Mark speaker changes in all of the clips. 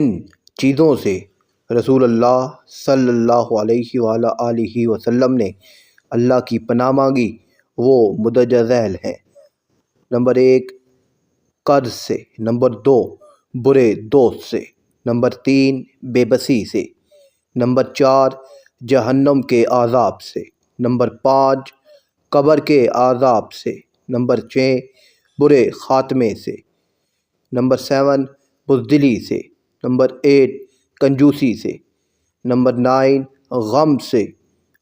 Speaker 1: ان چیزوں سے رسول اللہ صلی اللہ علیہ وآلہ وسلم نے اللہ کی پناہ مانگی وہ مندرجہ ذیل ہیں۔ نمبر 1، قرض سے۔ نمبر 2، برے دوست سے۔ نمبر 3، بے بسی سے۔ نمبر 4، جہنم کے عذاب سے۔ نمبر 5، قبر کے عذاب سے۔ نمبر 6، برے خاتمے سے۔ نمبر 7، بزدلی سے۔ نمبر 8، کنجوسی سے۔ نمبر 9، غم سے۔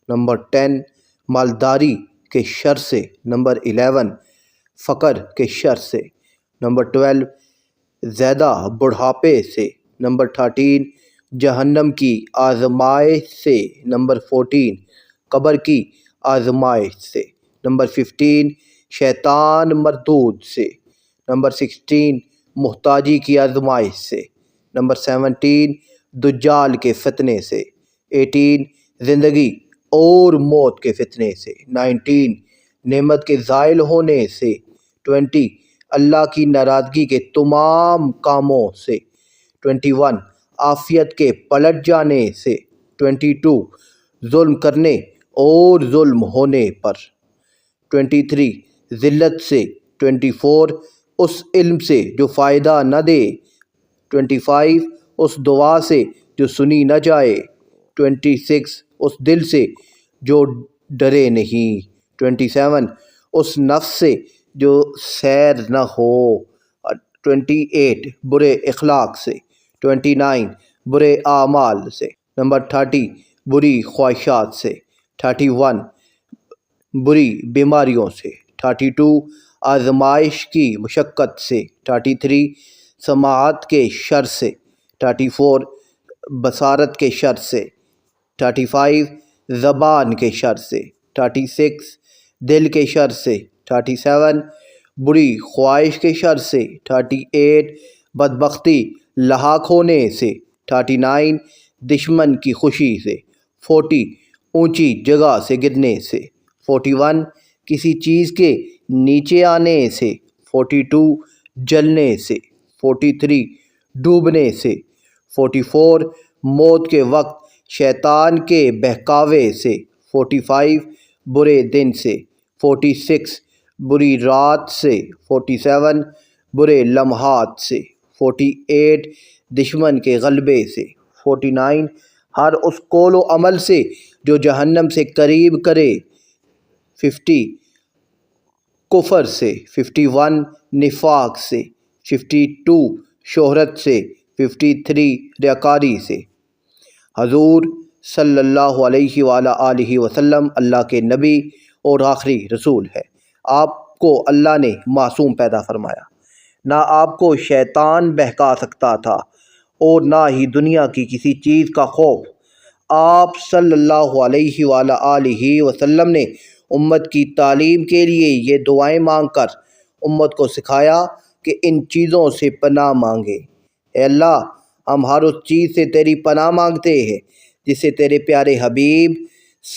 Speaker 1: نمبر 10، مالداری کے شر سے۔ نمبر 11، فقر کے شر سے۔ نمبر 12، زیادہ بڑھاپے سے۔ نمبر 13، جہنم کی آزمائش سے۔ نمبر 14، قبر کی آزمائش سے۔ نمبر 15، شیطان مردود سے۔ نمبر 16، محتاجی کی آزمائش سے۔ نمبر 17، دجال کے فتنے سے۔ 18، زندگی اور موت کے فتنے سے۔ 19، نعمت کے زائل ہونے سے۔ 20، اللہ کی ناراضگی کے تمام کاموں سے۔ 21، عافیت کے پلٹ جانے سے۔ 22، ظلم کرنے اور ظلم ہونے پر۔ 23، ذلت سے۔ 24، اس علم سے جو فائدہ نہ دے۔ 25، اس دعا سے جو سنی نہ جائے۔ 26، اس دل سے جو ڈرے نہیں۔ 27، اس نفس سے جو سیر نہ ہو۔ 28، برے اخلاق سے۔ 29، برے اعمال سے۔ نمبر 30، بری خواہشات سے۔ 31، بری بیماریوں سے۔ 32، آزمائش کی مشقت سے۔ 33، سماعت کے شر سے۔ 34، بصارت کے شر سے۔ 35، زبان کے شر سے۔ 36، دل کے شر سے۔ 37، بری خواہش کے شر سے۔ 38، بدبختی لاحق ہونے سے۔ 39، دشمن کی خوشی سے۔ 40، اونچی جگہ سے گرنے سے۔ 41، کسی چیز کے نیچے آنے سے۔ 42، جلنے سے۔ 43، ڈوبنے سے۔ 44، موت کے وقت شیطان کے بہکاوے سے۔ 45، برے دن سے۔ 46، بری رات سے۔ 47، برے لمحات سے۔ 48، دشمن کے غلبے سے۔ 49، ہر اس قول و عمل سے جو جہنم سے قریب کرے۔ 50، کفر سے۔ 51، نفاق سے۔ 52، شہرت سے۔ 53، ریاکاری سے۔ حضور صلی اللہ علیہ وآلہ وسلم اللہ کے نبی اور آخری رسول ہے۔ آپ کو اللہ نے معصوم پیدا فرمایا، نہ آپ کو شیطان بہکا سکتا تھا اور نہ ہی دنیا کی کسی چیز کا خوف۔ آپ صلی اللہ علیہ وآلہ وسلم نے امت کی تعلیم کے لیے یہ دعائیں مانگ کر امت کو سکھایا کہ ان چیزوں سے پناہ مانگے۔ اے اللہ، ہم ہر اس چیز سے تیری پناہ مانگتے ہیں جس سے تیرے پیارے حبیب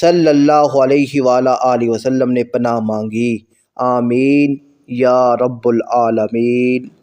Speaker 1: صلی اللہ علیہ وآلہ وسلم نے پناہ مانگی۔ آمین یا رب العالمین۔